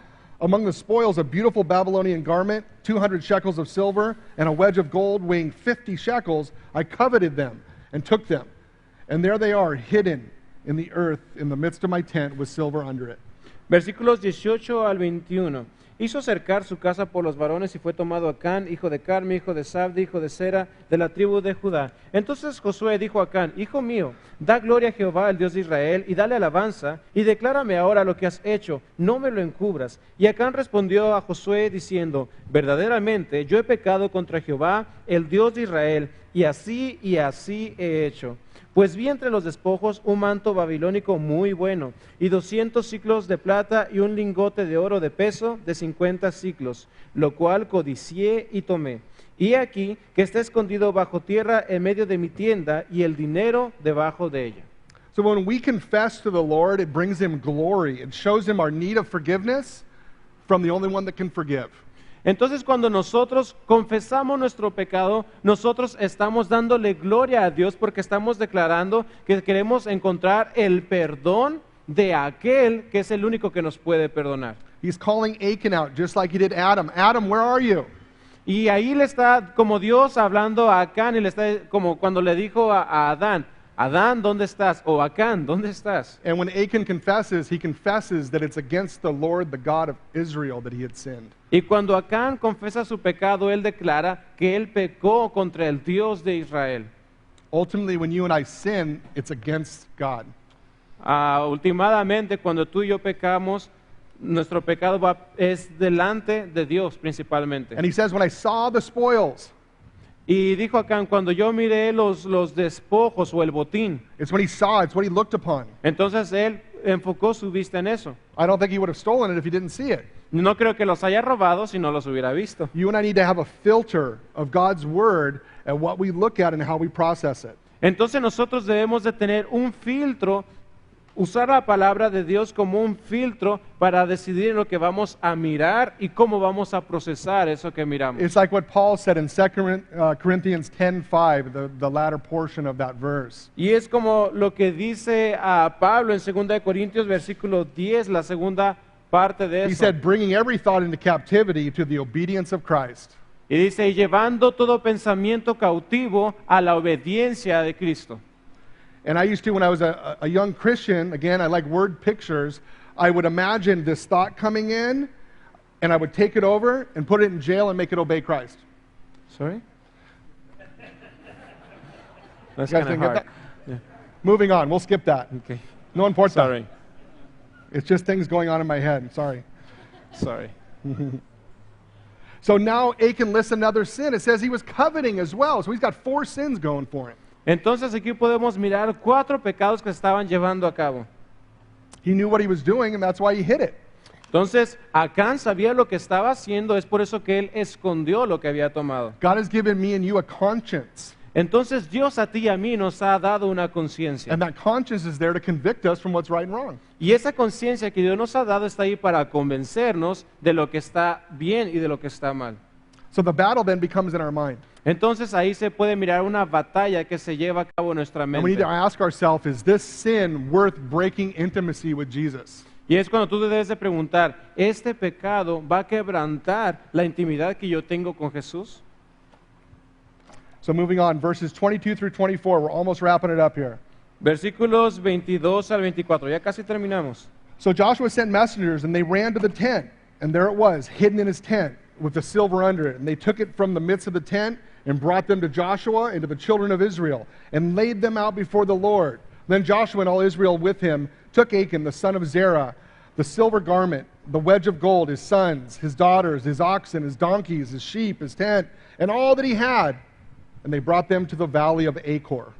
among the spoils a beautiful Babylonian garment, 200 shekels of silver, and a wedge of gold weighing 50 shekels, I coveted them and took them. And there they are, hidden in the earth in the midst of my tent with silver under it. Versículos 18 al 21. Hizo acercar su casa por los varones y fue tomado Acán, hijo de Carmi, hijo de Sabdi, hijo de Sera, de la tribu de Judá. Entonces Josué dijo a Acán, hijo mío, da gloria a Jehová, el Dios de Israel, y dale alabanza, y declárame ahora lo que has hecho, no me lo encubras. Y Acán respondió a Josué diciendo, verdaderamente yo he pecado contra Jehová, el Dios de Israel, y así he hecho. Pues vi entre los despojos un manto babilónico muy bueno, y 200 siclos de plata y un lingote de oro de peso de 50 siclos, lo cual codicié y tomé. Y he aquí que está escondido bajo tierra en medio de mi tienda, y el dinero debajo de ella. So when we confess to the Lord, it brings him glory. It shows him our need of forgiveness from the only one that can forgive. Entonces, cuando nosotros confesamos nuestro pecado, nosotros estamos dándole gloria a Dios porque estamos declarando que queremos encontrar el perdón de aquel que es el único que nos puede perdonar. He's calling Achan out just like he did Adam. Adam, where are you? Y ahí le está como Dios hablando a Acán y le está como cuando le dijo a Adán, Adán, ¿dónde estás? O Acán, ¿dónde estás? And when Achan confesses, he confesses that it's against the Lord, the God of Israel, that he had sinned. Y cuando Acán confesa su pecado, él declara que él pecó contra el Dios de Israel. Ultimately, when you and I sin, it's against God. Últimamente, cuando tú y yo pecamos, nuestro pecado es delante de Dios principalmente. And he says, when I saw the spoils, Y dijo Acán, cuando yo miré los despojos o el botín, it's when he saw, it's what he looked upon. entonces él enfocó su vista en eso. I don't think he would have stolen it if he didn't see it. No creo que los haya robado si no los hubiera visto. You and I need to have a filter of God's word and what we look at and how we process it. Entonces nosotros debemos de tener un filtro usar la palabra de Dios como un filtro para decidir lo que vamos a mirar y cómo vamos a procesar eso que miramos. It's like what Paul said in 2 Corinthians 10:5, the latter portion of that verse. Y es como lo que dice a Pablo en 2 de Corintios versículo 10, la segunda parte de He eso. said, bringing every thought into captivity to the obedience of Christ. Y dice, y llevando todo pensamiento cautivo a la obediencia de Cristo. And I used to, when I was a young Christian, again, I like word pictures, I would imagine this thought coming in, and I would take it over and put it in jail and make it obey Christ. Sorry? That's You guys kind of didn't get hard. that? Moving on, we'll skip that. Okay. No importa. Sorry. It's just things going on in my head. Sorry. Sorry. So now Achan lists another sin. It says he was coveting as well. So he's got 4 sins going for him. Entonces aquí podemos mirar 4 pecados que estaban llevando a cabo. He knew what he was doing, and that's why he hid it. Entonces Acán sabía lo que estaba haciendo, es por eso que él escondió lo que había tomado. God has given me and you a conscience. Entonces Dios a ti y a mí nos ha dado una conciencia. And that conscience is there to convict us from what's right and wrong. Y esa conciencia que Dios nos ha dado está ahí para convencernos de lo que está bien y de lo que está mal. So the battle then becomes in our mind. Entonces ahí se puede mirar una batalla que se lleva a cabo en nuestra And we need mente. to ask ourselves, is this sin worth breaking intimacy with Jesus? Y es cuando tú te debes de preguntar, ¿este pecado va a quebrantar la intimidad que yo tengo con Jesús? So moving on, verses 22 through 24, we're almost wrapping it up here. Versículos 22 al 24, ya casi terminamos. So Joshua sent messengers, and they ran to the tent, and there it was, hidden in his tent, with the silver under it. And they took it from the midst of the tent, and brought them to Joshua and to the children of Israel, and laid them out before the Lord. Then Joshua and all Israel with him took Achan, the son of Zerah, the silver garment, the wedge of gold, his sons, his daughters, his oxen, his donkeys, his sheep, his tent, and all that he had, and they brought them to the valley of Achor.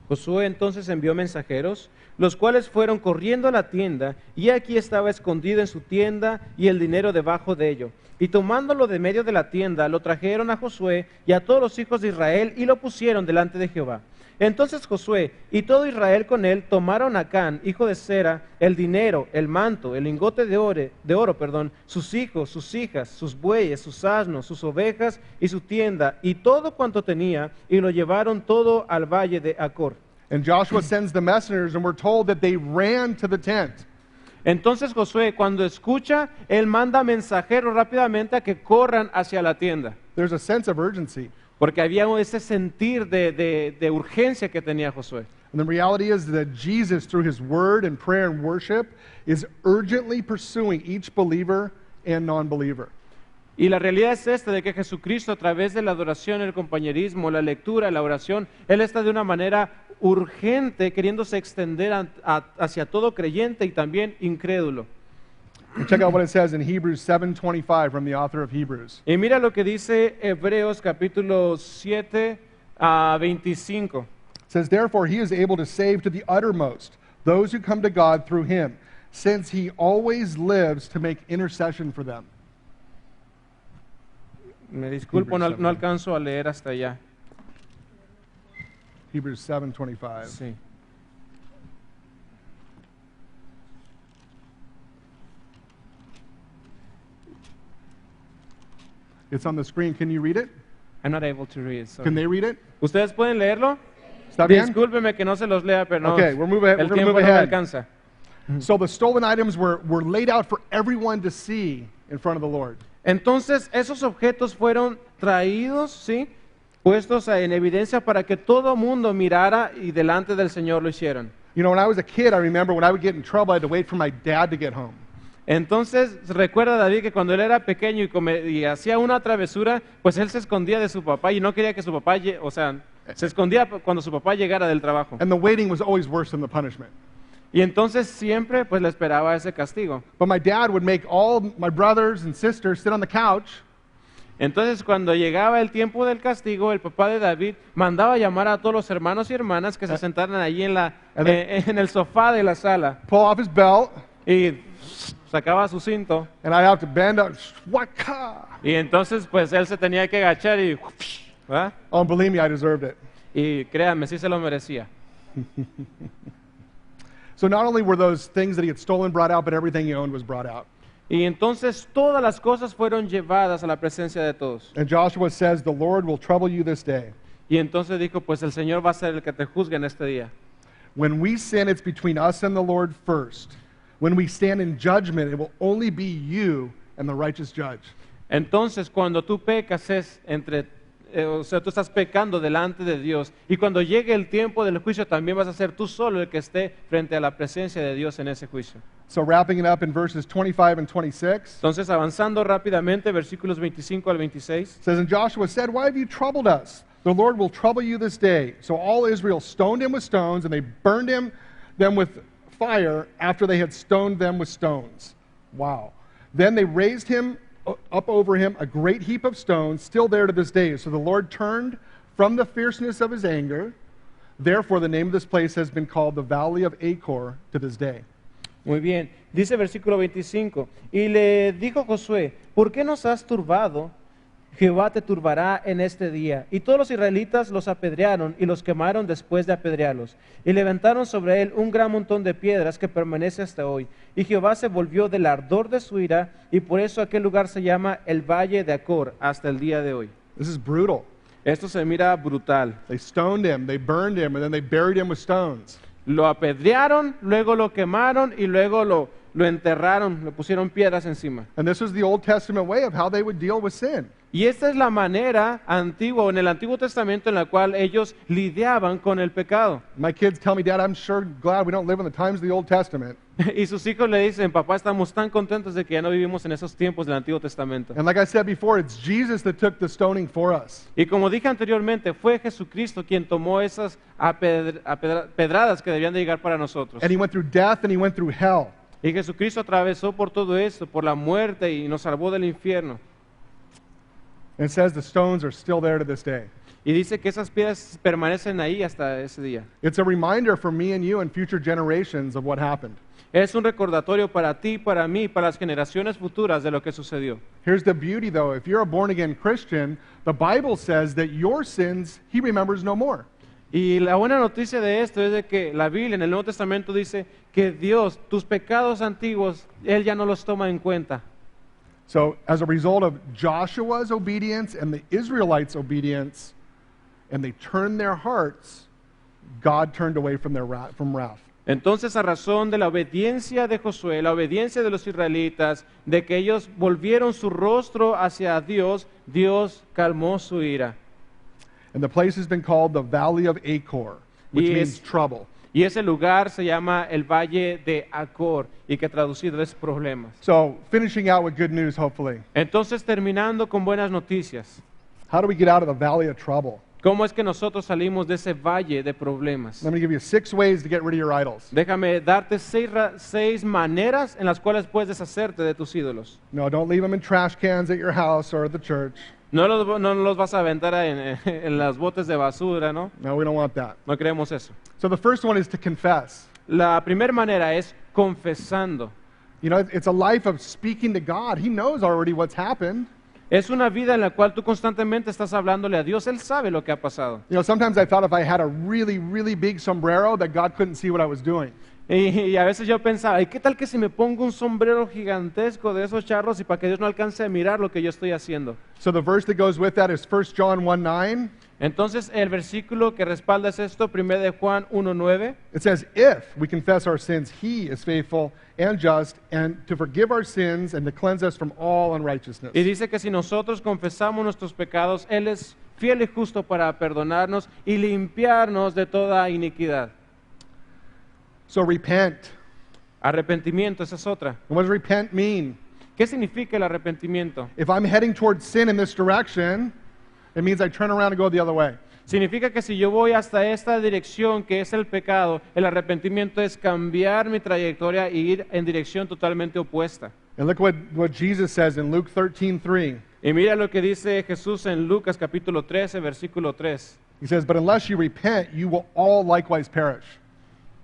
Josué entonces envió mensajeros, los cuales fueron corriendo a la tienda, y aquí estaba escondido en su tienda y el dinero debajo de ello. Y tomándolo de medio de la tienda, lo trajeron a Josué y a todos los hijos de Israel y lo pusieron delante de Jehová. Entonces Josué y todo Israel con él tomaron a Acán, hijo de Zera, el dinero, el manto, el lingote de oro, sus hijos, sus hijas, sus bueyes, sus asnos, sus ovejas y su tienda, y todo cuanto tenía, y lo llevaron todo al valle de Acor. And Joshua sends the messengers, and we're told that they ran to the tent. Entonces Josué, cuando escucha, él manda mensajeros rápidamente a que corran hacia la tienda, There's a sense of urgency. porque había ese sentir de urgencia que tenía Josué. And the reality is that Jesus, through his word and prayer and worship, is urgently pursuing each believer and non-believer. Y la realidad es esta, de que Jesucristo, a través de la adoración, el compañerismo, la lectura, la oración, Él está de una manera urgente queriéndose extender hacia todo creyente y también incrédulo. And check out what it says in Hebrews 7:25 from the author of Hebrews. Y mira lo que dice Hebreos capítulo 7 a 25. It says, therefore he is able to save to the uttermost those who come to God through him, since he always lives to make intercession for them. Me disculpo, no alcanzo a leer hasta allá. Hebrews 7:25. Sí. It's on the screen. Can you read it? I'm not able to read. Sorry. Can they read it? ¿Ustedes pueden leerlo? ¿Está bien? Discúlpeme que no se los lea, pero no, Okay, we're moving- el we're gonna tiempo move no me ahead. alcanza. So the stolen items were laid out for everyone to see in front of the Lord. Entonces, esos objetos fueron traídos, ¿sí? Puestos en evidencia para que todo mundo mirara y delante del Señor lo hicieran. You know, when I was a kid, I remember when I would get in trouble, I had to wait for my dad to get home. Entonces, recuerda David que cuando él era pequeño y hacía una travesura, pues él se escondía de su papá y no quería que su papá, se escondía cuando su papá llegara del trabajo. And the waiting was always worse than the punishment. Y entonces siempre pues le esperaba ese castigo. But my dad would make all my brothers and sisters sit on the couch, Entonces, cuando llegaba el tiempo del castigo, el papá de David mandaba llamar a todos los hermanos y hermanas que se sentaran allí en el sofá de la sala pull off his belt, y sacaba su cinto. and I'd have to bend up. Waka! Y entonces, pues él se tenía que agachar y, ¿verdad? Oh, believe me, I deserved it. Y créanme, sí se lo merecía. So not only were those things that he had stolen brought out, but everything he owned was brought out. Y entonces todas las cosas fueron llevadas a la presencia de todos. And Joshua says, the Lord will trouble you this day. Y entonces dijo, pues el Señor va a ser el que te juzgue en este día. When we sin, it's between us and the Lord first. When we stand in judgment, it will only be you and the righteous judge. Entonces, cuando tú pecas es o sea, tú estás pecando delante de Dios. Y cuando llegue el tiempo del juicio, también vas a ser tú solo el que esté frente a la presencia de Dios en ese juicio. So wrapping it up in verses 25 and 26, Entonces, avanzando rápidamente, versículos 25 al 26. it says, And Joshua said, Why have you troubled us? The Lord will trouble you this day. So all Israel stoned him with stones, and they burned them with fire after they had stoned them with stones. Wow. Then they raised him up over him a great heap of stones, still there to this day. So the Lord turned from the fierceness of his anger. Therefore, the name of this place has been called the Valley of Achor to this day. Muy bien, dice versículo 25, y le dijo Josué, ¿por qué nos has turbado? Jehová te turbará en este día. Y todos los israelitas los apedrearon y los quemaron después de apedrearlos. Y levantaron sobre él un gran montón de piedras que permanece hasta hoy. Y Jehová se volvió del ardor de su ira, y por eso aquel lugar se llama el Valle de Acor hasta el día de hoy. This is brutal. Esto se mira brutal. They stoned him, they burned him, and then they buried him with stones. Lo apedrearon, luego lo quemaron y luego lo enterraron, le pusieron piedras encima. And this was the Old Testament way of how they would deal with sin. Y esta es la manera antigua, en el Antiguo Testamento, en la cual ellos lidiaban con el pecado. My kids tell me, Dad, I'm sure glad we don't live in the times of the Old Testament. Y sus hijos le dicen, papá, estamos tan contentos de que ya no vivimos en esos tiempos del Antiguo Testamento. And like I said before, it's Jesus that took the stoning for us. Y como dije anteriormente, fue Jesucristo quien tomó esas pedradas que debían de llegar para nosotros. And he went through death and he went through hell. Y Jesucristo atravesó por todo esto, por la muerte, y nos salvó del infierno. And it says the stones are still there to this day. Y dice que esas piedras permanecen ahí hasta ese día. It's a reminder for me and you and future generations of what happened. Es un recordatorio para ti, para mí, para las generaciones futuras de lo que sucedió. Here's the beauty though. If you're a born again Christian, the Bible says that your sins he remembers no more. Y la buena noticia de esto es de que la Biblia en el Nuevo Testamento dice que Dios, tus pecados antiguos, Él ya no los toma en cuenta. So as a result of Joshua's obedience and the Israelites' obedience, and they turned their hearts, God turned away from wrath. Entonces, a razón de la obediencia de Josué, la obediencia de los israelitas, de que ellos volvieron su rostro hacia Dios, Dios calmó su ira. And the place has been called the Valley of Achor, which Y means trouble. Y ese lugar se llama el Valle de Acor, y que traducido es problemas. So finishing out with good news, hopefully. Entonces, terminando con buenas noticias, How do we get out of the valley of trouble? ¿cómo es que nosotros salimos de ese valle de problemas? Let me give you 6 ways to get rid of your idols. Déjame darte seis maneras en las cuales puedes deshacerte de tus ídolos. No, don't leave them in trash cans at your house or at the church. No los vas a aventar en las botes de basura, ¿no? No, we don't want that. No queremos eso. So the first one is to confess. La primera manera es confesando. You know, it's a life of speaking to God. He knows already what's happened. Es una vida en la cual tú constantemente estás hablándole a Dios. Él sabe lo que ha pasado. You know, sometimes I thought if I had a really, really big sombrero that God couldn't see what I was doing. Y a veces yo pensaba, ¿y qué tal que si me pongo un sombrero gigantesco de esos charros y para que Dios no alcance a mirar lo que yo estoy haciendo? So the verse that goes with that is 1 John 1:9. Entonces el versículo que respalda es esto, 1 de Juan 1:9. It says, if we confess our sins, he is faithful and just and to forgive our sins and to cleanse us from all unrighteousness. Y dice que si nosotros confesamos nuestros pecados, Él es fiel y justo para perdonarnos y limpiarnos de toda iniquidad. So repent. Arrepentimiento, esa es otra. And what does repent mean? ¿Qué significa el arrepentimiento? If I'm heading towards sin in this direction, it means I turn around and go the other way. Significa que si yo voy hasta esta dirección que es el pecado, el arrepentimiento es cambiar mi trayectoria e ir en dirección totalmente opuesta. And look what Jesus says in Luke 13:3. Y mira lo que dice Jesús en Lucas capítulo 13, versículo 3. He says, but unless you repent, you will all likewise perish.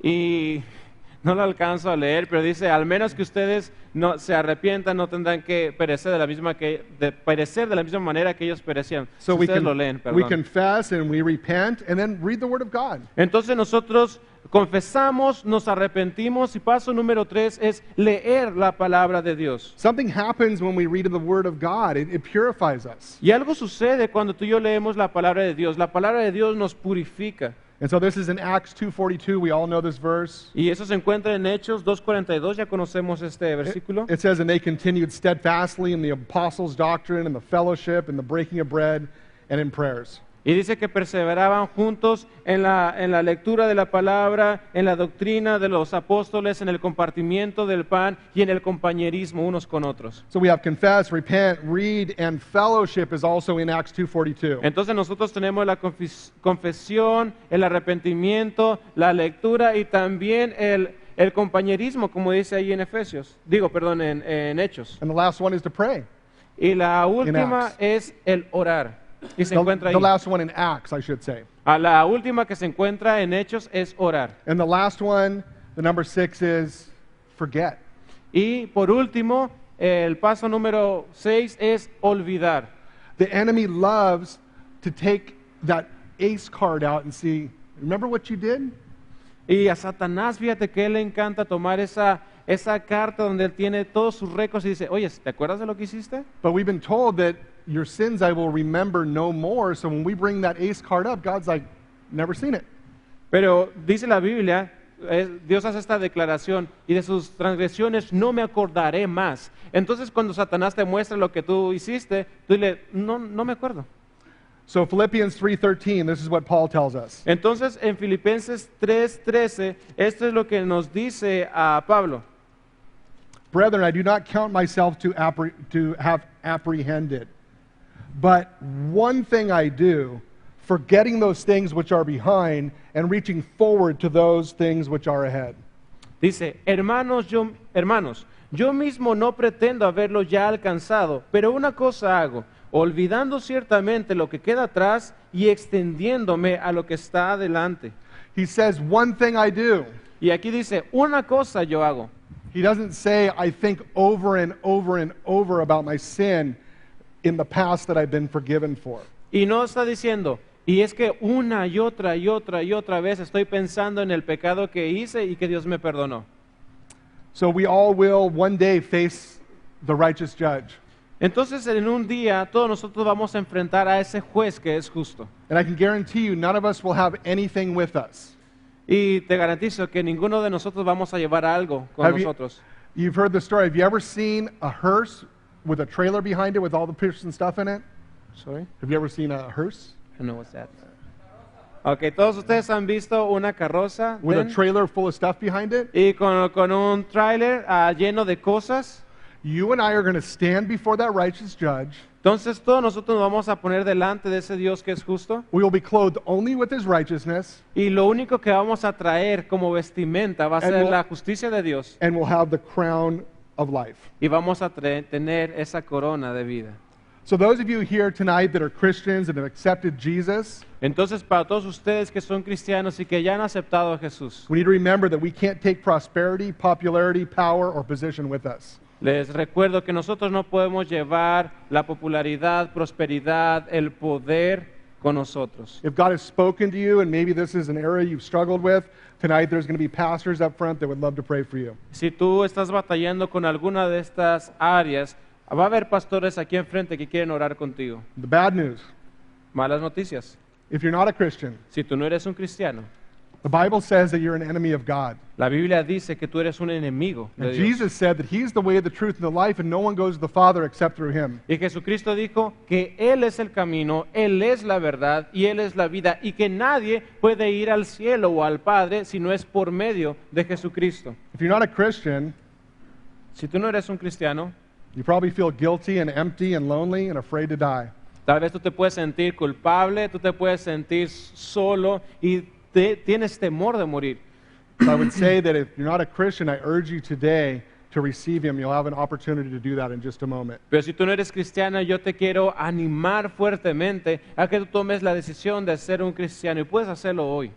Y no lo alcanzo a leer, pero dice, al menos que ustedes no se arrepientan, no tendrán que perecer perecer de la misma manera que ellos perecían. So Si ustedes lo leen, we perdón. confess and we repent and then read the Word of God. Entonces nosotros confesamos, nos arrepentimos y paso número 3 es leer la palabra de Dios. Something happens when we read the Word of God. It purifies us. Y algo sucede cuando tú y yo leemos la palabra de Dios. La palabra de Dios nos purifica. And so this is in Acts 2:42. We all know this verse. Y eso se encuentra en Hechos 2:42, ya conocemos este versículo. It says, and they continued steadfastly in the apostles' doctrine and the fellowship and the breaking of bread and in prayers. Y dice que perseveraban juntos en la lectura de la palabra, en la doctrina de los apóstoles, en el compartimiento del pan y en el compañerismo unos con otros. So we have confess, repent, read, and fellowship is also in Acts 2:42. Entonces nosotros tenemos la confesión, el arrepentimiento, la lectura y también el compañerismo, como dice ahí en Efesios. En Hechos. And the last one is to pray. Y la última Acts. es el orar. Y se The, encuentra ahí. the last one in Acts, I should say. La última que se encuentra en Hechos es orar. And the last one, the number 6 is forget. Y por último, el paso número 6 es olvidar. The enemy loves to take that ace card out and see, remember what you did? Y a Satanás, fíjate que él le encanta tomar esa carta donde él tiene todos sus récords y dice, oye, ¿te acuerdas de lo que hiciste? But we've been told that your sins I will remember no more. So when we bring that ace card up, God's like, never seen it. Pero dice la Biblia, Dios hace esta declaración, y de sus transgresiones no me acordaré más. Entonces cuando Satanás te muestra lo que tú hiciste, tú dile, no me acuerdo. So Philippians 3:13, this is what Paul tells us. Entonces en Filipenses 3:13, esto es lo que nos dice a Pablo. Brethren, I do not count myself to have apprehended. But one thing I do, forgetting those things which are behind and reaching forward to those things which are ahead. Dice, hermanos, yo mismo no pretendo haberlo ya alcanzado, pero una cosa hago, olvidando ciertamente lo que queda atrás y extendiéndome a lo que está adelante. He says, one thing I do. Y aquí dice, una cosa yo hago. He doesn't say, I think over and over and over about my sin in the past that I've been forgiven for. Y no está diciendo, y es que una y otra y otra y otra vez estoy pensando en el pecado que hice y que Dios me perdonó. So we all will one day face the righteous judge. Entonces en un día todos nosotros vamos a enfrentar a ese juez que es justo. And I can guarantee you, none of us will have anything with us. Y te garantizo que ninguno de nosotros vamos a llevar algo con Have you- nosotros. You've heard the story. Have you ever seen a hearse with a trailer behind it with all the pictures and stuff in it? Sorry? Have you ever seen a hearse I don't know what's that. Ok, todos ustedes han visto una carroza with a ¿ven? trailer full of stuff behind it? Y con un tráiler lleno de cosas. You and I are going to stand before that righteous judge. Entonces todos nosotros nos vamos a poner delante de ese Dios que es justo. We will be clothed only with his righteousness, Y lo único que vamos a traer como vestimenta va a And ser we'll- la justicia de Dios. and we'll have the crown of life. Y vamos a tener esa corona de vida. So those of you here tonight that are Christians and have accepted Jesus, Entonces para todos ustedes que son cristianos y que ya han aceptado a Jesús, we need to remember that we can't take prosperity, popularity, power, or position with us. les recuerdo que nosotros no podemos llevar la popularidad, prosperidad, el poder con nosotros. If God has spoken to you, and maybe this is an area you've struggled with, tonight there's going to be pastors up front that would love to pray for you. Si tú estás batallando con alguna de estas áreas, va a haber pastores aquí enfrente que quieren orar contigo. The bad news, Malas noticias. if you're not a Christian, Si tú no eres un cristiano, the Bible says that you're an enemy of God. la Biblia dice que tú eres un enemigo de And Dios. Jesus said that He's the way, the truth, and the life, and no one goes to the Father except through Him. Y Jesucristo dijo que Él es el camino, Él es la verdad y Él es la vida y que nadie puede ir al cielo o al Padre si no es por medio de Jesucristo. If you're not a Christian, Si tú no eres un cristiano, you probably feel guilty and empty and lonely and afraid to die. tal vez tú te puedes sentir culpable, tú te puedes sentir solo y tienes temor de morir. So I would say that if you're not a Christian, I urge you today to receive Him. You'll have an opportunity to do that in just a moment. Pero si tú no eres cristiano, yo te quiero animar fuertemente a que tú tomes la decisión de ser un cristiano y puedes hacerlo hoy.